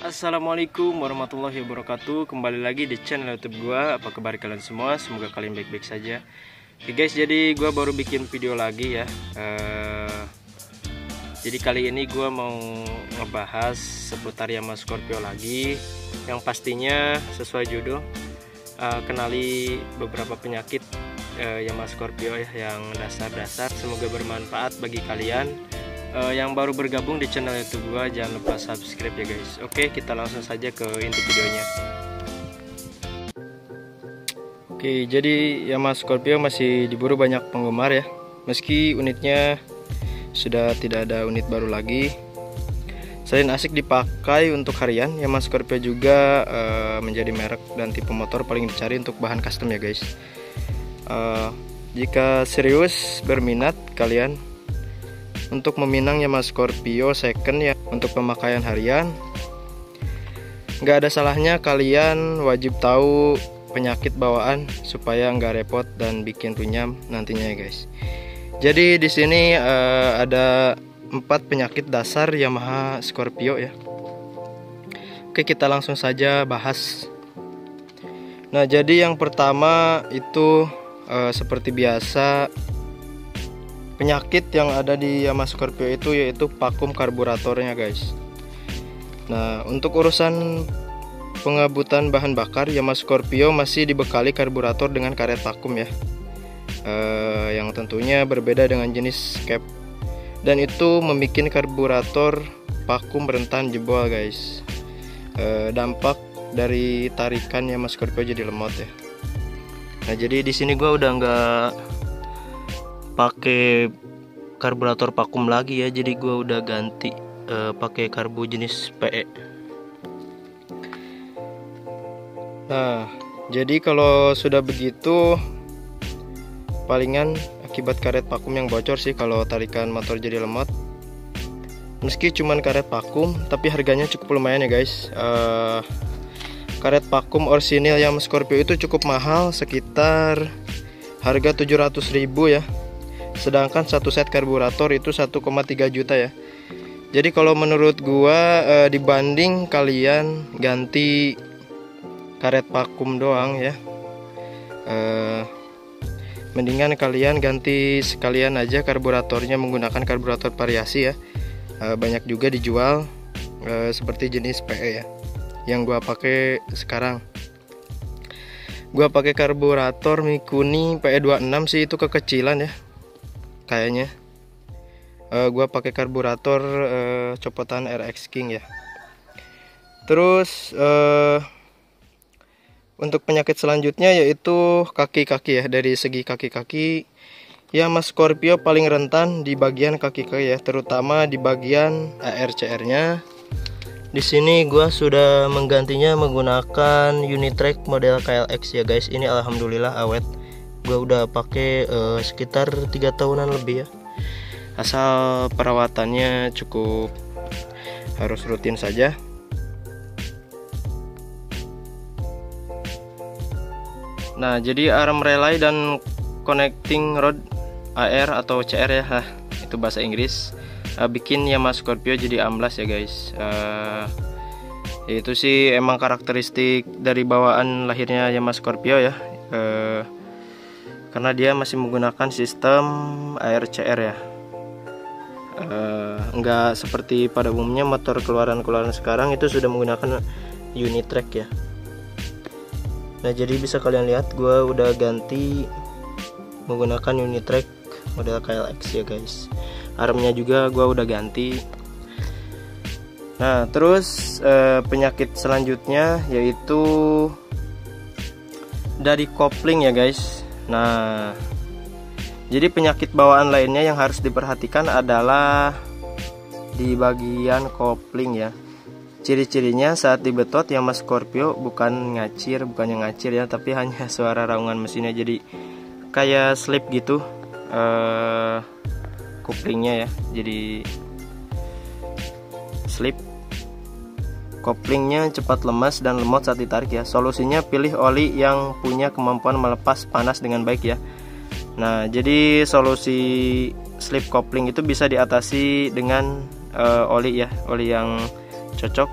Assalamualaikum warahmatullahi wabarakatuh. Kembali lagi di channel YouTube gua. Apa kabar kalian semua? Semoga kalian baik-baik saja. Oke guys, jadi gua baru bikin video lagi ya. Jadi kali ini gua mau ngebahas seputar Yamaha Scorpio lagi. Yang pastinya sesuai judul, kenali beberapa penyakit Yamaha Scorpio ya, yang dasar-dasar. Semoga bermanfaat bagi kalian. Yang baru bergabung di channel YouTube gua, jangan lupa subscribe ya guys. Oke, kita langsung saja ke inti videonya. Oke, jadi Yamaha Scorpio masih diburu banyak penggemar ya. Meski unitnya sudah tidak ada unit baru lagi. Selain asik dipakai untuk harian, Yamaha Scorpio juga menjadi merek dan tipe motor paling dicari untuk bahan custom ya guys. Jika serius berminat kalian untuk meminang Yamaha Scorpio second ya untuk pemakaian harian, nggak ada salahnya kalian wajib tahu penyakit bawaan supaya nggak repot dan bikin runyam nantinya ya guys. Jadi di sini ada 4 penyakit dasar Yamaha Scorpio ya. Oke, kita langsung saja bahas. Nah, jadi yang pertama itu seperti biasa, penyakit yang ada di Yamaha Scorpio itu yaitu vakum karburatornya guys. Nah, untuk urusan pengabutan bahan bakar, Yamaha Scorpio masih dibekali karburator dengan karet vakum ya, yang tentunya berbeda dengan jenis cap, dan itu membuat karburator vakum rentan jebol guys. Dampak dari tarikan Yamaha Scorpio jadi lemot ya. Nah, jadi di sini gua udah nggak pakai karburator vakum lagi ya, jadi gue udah ganti pakai karbu jenis PE. Nah, jadi kalau sudah begitu palingan akibat karet vakum yang bocor sih kalau tarikan motor jadi lemot. Meski cuman karet vakum, tapi harganya cukup lumayan ya guys. Karet vakum orisinil Yamaha Scorpio itu cukup mahal, sekitar harga 700.000 ya. Sedangkan satu set karburator itu 1,3 juta ya. Jadi kalau menurut gua dibanding kalian ganti karet vakum doang ya, mendingan kalian ganti sekalian aja karburatornya menggunakan karburator variasi ya. Banyak juga dijual seperti jenis PE ya, yang gua pakai sekarang. Gua pakai karburator Mikuni PE26 sih, itu kekecilan ya kayaknya. Gua pakai karburator copotan RX King ya. Terus untuk penyakit selanjutnya yaitu kaki-kaki ya. Dari segi kaki-kaki, Yamaha Scorpio paling rentan di bagian kaki-kaki ya, terutama di bagian ARCR-nya. Di sini gua sudah menggantinya menggunakan Unitrack model KLX ya guys. Ini alhamdulillah awet. Gua udah pakai sekitar 3 tahunan lebih ya. Asal perawatannya cukup, harus rutin saja. Nah, jadi arm relay dan connecting rod AR atau CR ya, itu bahasa Inggris, bikin Yamaha Scorpio jadi amblas ya guys. Itu sih emang karakteristik dari bawaan lahirnya Yamaha Scorpio ya. Karena dia masih menggunakan sistem ARCR ya, enggak seperti pada umumnya motor keluaran sekarang itu sudah menggunakan Unitrack ya. Nah, jadi bisa kalian lihat gue udah ganti menggunakan Unitrack model KLX ya guys. Armnya juga gue udah ganti. Nah, terus penyakit selanjutnya yaitu dari kopling ya guys. Nah, jadi penyakit bawaan lainnya yang harus diperhatikan adalah di bagian kopling ya. Ciri-cirinya saat dibetot Yamaha Scorpio bukannya ngacir ya, tapi hanya suara raungan mesinnya, jadi kayak slip gitu koplingnya ya, jadi slip. Koplingnya cepat lemas dan lemot saat ditarik ya. Solusinya pilih oli yang punya kemampuan melepas panas dengan baik ya. Nah, jadi solusi slip kopling itu bisa diatasi dengan oli ya, oli yang cocok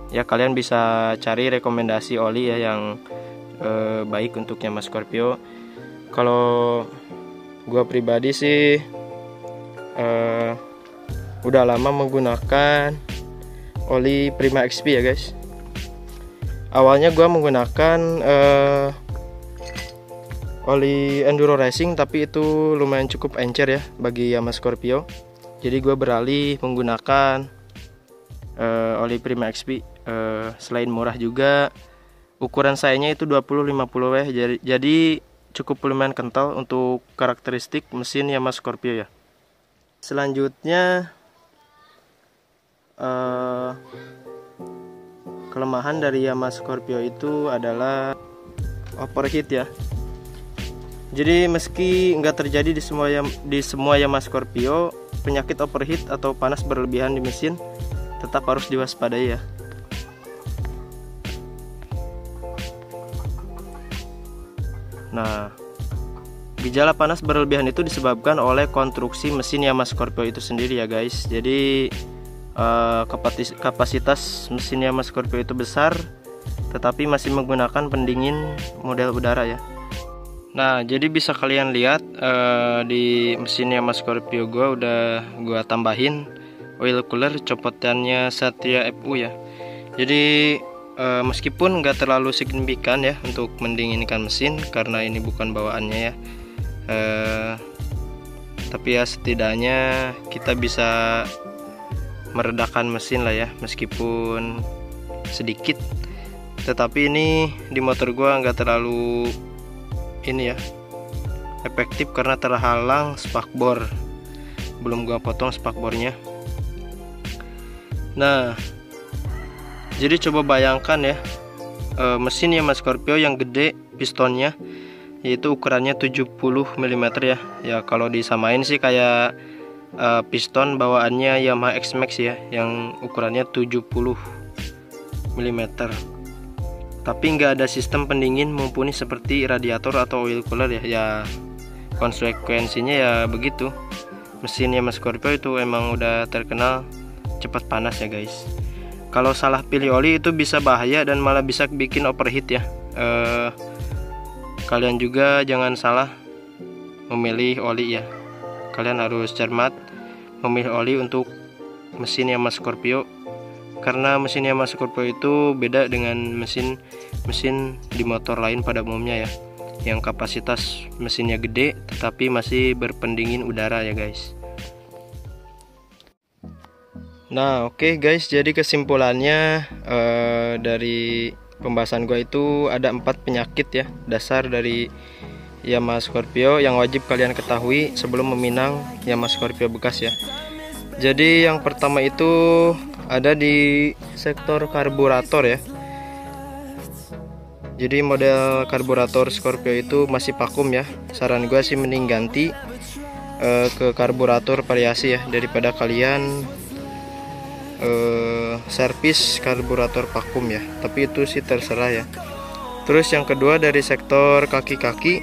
Ya kalian bisa cari rekomendasi oli ya yang baik untuk Yamaha Scorpio. Kalau gua pribadi sih udah lama menggunakan oli Prima XP ya guys. Awalnya gua menggunakan oli Enduro Racing, tapi itu lumayan cukup encer ya bagi Yamaha Scorpio. Jadi gua beralih menggunakan oli Prima XP. Selain murah juga, ukuran sayanya itu 20-50W, jadi cukup lumayan kental untuk karakteristik mesin Yamaha Scorpio ya. Selanjutnya kelemahan dari Yamaha Scorpio itu adalah overheat ya. Jadi meski nggak terjadi di semua Yamaha Scorpio, penyakit overheat atau panas berlebihan di mesin tetap harus diwaspadai ya. Nah, gejala panas berlebihan itu disebabkan oleh konstruksi mesin Yamaha Scorpio itu sendiri ya guys. Jadi kapasitas mesin Yamaha Scorpio itu besar, tetapi masih menggunakan pendingin model udara ya. Nah, jadi bisa kalian lihat di mesin Yamaha Scorpio udah gua tambahin oil cooler copotannya Satria FU ya. Jadi meskipun nggak terlalu signifikan ya untuk mendinginkan mesin karena ini bukan bawaannya ya, tapi ya setidaknya kita bisa meredakan mesin lah ya, meskipun sedikit. Tetapi ini di motor gua nggak terlalu ini ya efektif karena terhalang spakbor, belum gua potong spakbornya. Nah, jadi coba bayangkan ya, mesin Yamaha Scorpio yang gede pistonnya, yaitu ukurannya 70 mm ya. Ya kalau disamain sih kayak piston bawaannya Yamaha X-Max ya, yang ukurannya 70 mm. Tapi nggak ada sistem pendingin mumpuni seperti radiator atau oil cooler ya. Ya konsekuensinya ya begitu. Mesin Yamaha Scorpio itu emang udah terkenal cepat panas ya guys. Kalau salah pilih oli itu bisa bahaya dan malah bisa bikin overheat ya. Kalian juga jangan salah memilih oli ya. Kalian harus cermat memilih oli untuk mesin Yamaha Scorpio, karena mesin Yamaha Scorpio itu beda dengan mesin di motor lain pada umumnya ya, yang kapasitas mesinnya gede tetapi masih berpendingin udara ya guys. Nah oke guys, jadi kesimpulannya dari pembahasan gue itu ada 4 penyakit ya dasar dari Yamaha Scorpio yang wajib kalian ketahui sebelum meminang Yamaha Scorpio bekas ya. Jadi yang pertama itu ada di sektor karburator ya. Jadi model karburator Scorpio itu masih vakum ya. Saran gue sih mending ganti ke karburator variasi ya, daripada kalian servis karburator vakum ya. Tapi itu sih terserah ya. Terus yang kedua dari sektor kaki-kaki.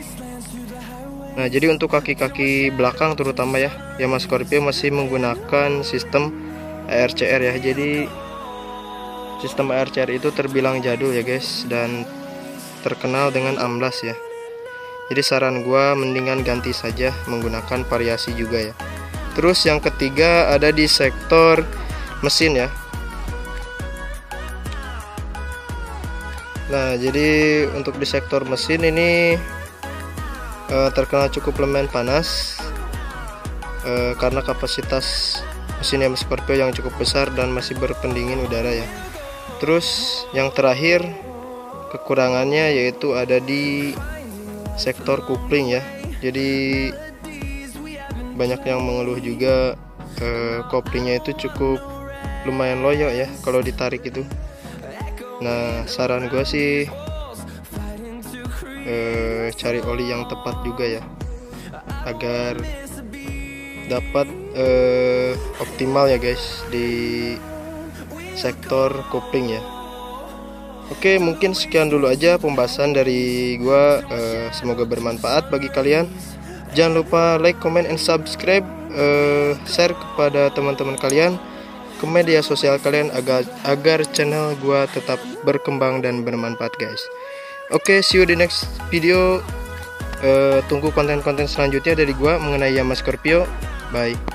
Nah jadi untuk kaki-kaki belakang terutama ya, Yamaha Scorpio masih menggunakan sistem ERCR ya. Jadi sistem ERCR itu terbilang jadul ya guys, dan terkenal dengan amblas ya. Jadi saran gua mendingan ganti saja menggunakan variasi juga ya. Terus yang ketiga ada di sektor mesin ya. Nah jadi untuk di sektor mesin ini terkenal cukup lumayan panas karena kapasitas mesin Yamaha Scorpio yang cukup besar dan masih berpendingin udara ya. Terus yang terakhir kekurangannya yaitu ada di sektor kopling ya. Jadi banyak yang mengeluh juga koplingnya itu cukup lumayan loyo ya kalau ditarik itu. Nah saran gue sih cari oli yang tepat juga ya, agar dapat optimal ya guys di sektor kopling ya. Oke, mungkin sekian dulu aja pembahasan dari gua. Semoga bermanfaat bagi kalian. Jangan lupa like, comment, and subscribe, share kepada teman-teman kalian. ke media sosial kalian agar channel gua tetap berkembang dan bermanfaat guys. Oke, see you di next video. Tunggu konten-konten selanjutnya dari gua mengenai Yamaha Scorpio. Bye.